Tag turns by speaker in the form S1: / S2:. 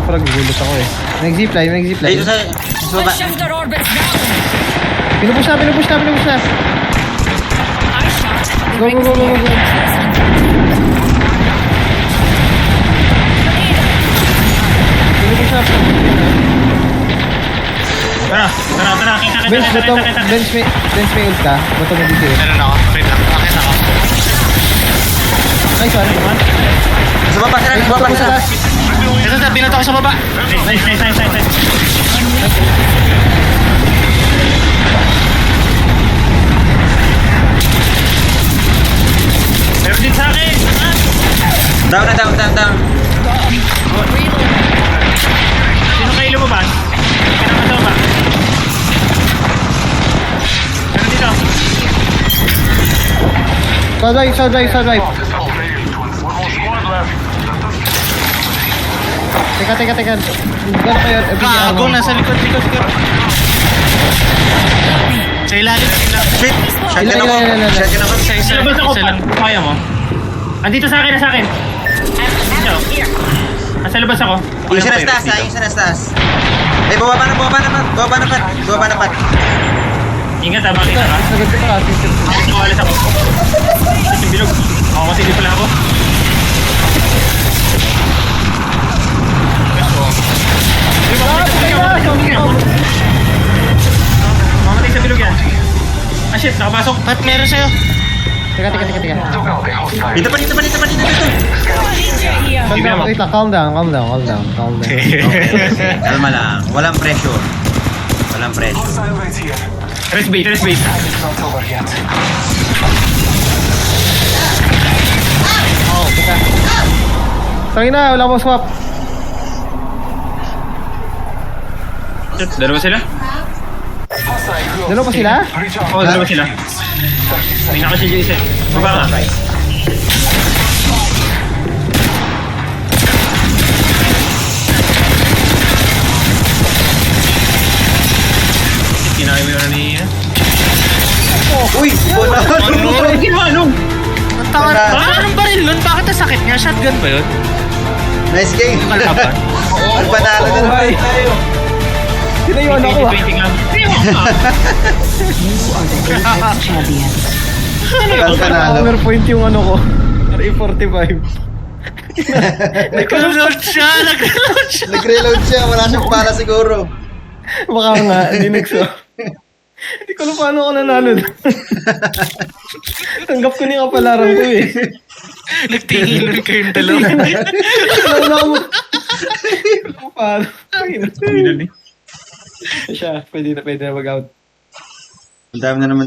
S1: parang gulot ako eh. May zipline, may zipline.
S2: Dito sa baba.
S3: One shifter orbits down.
S1: Pinupush na.
S3: I shot.
S1: Go. Pinupush na.
S4: Tara.
S1: Bench may ult ka. Bato mo dito eh.
S5: Meron ako. Wait lang. Bakit ako?
S1: Nice one.
S2: Sa baba, sir. Sa baba, sir.
S5: Ito sir, binato ako sa baba.
S4: Nice. Meron din sa akin.
S2: Down.
S4: Sino kayo lumabas? Pinakasama ba? Meron dito.
S1: Side drive. Teka. Gano'n kayo?
S5: Gago, nasa likod. Sa ilalim.
S2: Shit. Shotgun ako.
S5: Isa
S4: Labas ako.
S5: lang.
S4: Kaya mo? Andito sa akin. Dito. Nasa labas ako.
S2: Yung isa na taas. Eh, baba na pat.
S4: Ingat ha, makita ka.
S1: Sagad ko pa.
S4: Alis ako. Yung bilog. Ako kasi di pala ako. Mamatay sa bilog yan. Ah shit, nakapasok.
S5: Ba't meron sa'yo?
S1: Teka.
S2: Dito pa.
S1: Wait lang, calm down.
S2: Kalma lang. Walang pressure.
S4: Rest bait.
S1: Tangin na, wala akong swap.
S4: Dalawa sila?
S1: Dalawa pa sila?
S4: Oo, dalawa sila. May nakasidyo isa. Baba ka. Kinain mo yun na niya.
S2: Uy! Bola!
S4: Anong?
S5: Ang tanga. Anong baril nun? Bakit nasakit niya? Shotgun ba yun?
S2: Nice game!
S5: Kalaban?
S2: Ang panalo dun.
S1: Tinayuan ako ah.
S4: 20 nga.
S2: Ang panalo.
S1: Hammer point yung ano ko. RE45.
S5: Nag-reload siya.
S2: Nag-reload siya. Wala siyang pala siguro.
S1: Baka nga, Linux oh. Hindi ko alam paano ako nanalo. Tanggap ko niya kapalaran ko eh.
S5: Nagtingin kayong dalawa.
S1: Wala ako. Paano? Siya, pwede na mag-out.
S2: Ang dami na naman